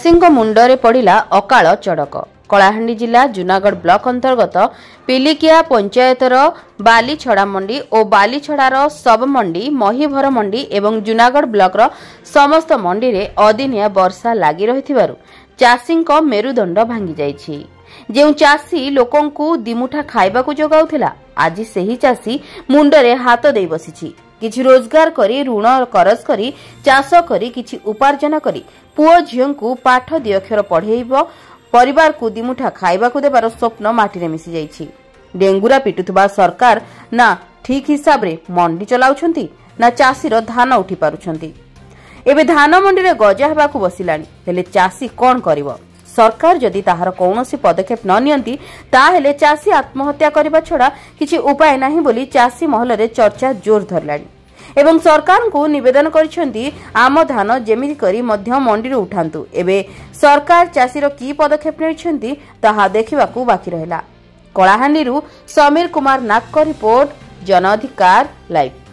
चाषी मुंडरे पड़ा अकाल चढ़क। कलाहांडी जिला जूनागढ़ ब्लॉक अंतर्गत पिलिकिया पंचायतर बालीछड़ा मंडी और बालीछड़ार सब मंडी महीभर मंडी एवं जूनागढ़ ब्लॉक समस्त मंडी रे अदिनिया वर्षा लगी रही चाषी मेरुदंड भांगी जाइछि। जो चाषी लोकंकु दिमुठा खाइबाकु जोगाउथिला आज सेही चाषी मुंडरे हाथ दे बसिछि। किछि रोजगार करी ऋण करज करी चाष करी किछि उपार्जन करी पुओ झियंकु पाठ दी अक्षर पढ़ेइब परिवार को दिमुठा खाइबाकु देबार स्वप्न माटी मिसी जाइछि। डेंगुरा पिटुथबा सरकार ना ठीक हिसाब रे मंडी चलाउछंती ना चाषीर धान उठी पारुछंती। एबे धान मंडी रे गजा हेबाकु बसिलानी हेले चाषी कोन करिवो? सरकार जदि ताहार कौनसी पदक्षेप न नियंती ताहेले चाषी आत्महत्या करबा छड़ा किछि उपाय नाही बोली चाषी महल रे चर्चा जोर धरलानी एवं सरकार को निवेदन करिसेंती आम धान जेमिति करी मध्य मंडी रे उठांतु। एबे सरकार चाषीर की पदक्षेप नेछंती ताहा देखिबाकू बाकी रहला। कलाहांडी समीर कुमार नाग रिपोर्ट, जन अधिकार लाइव।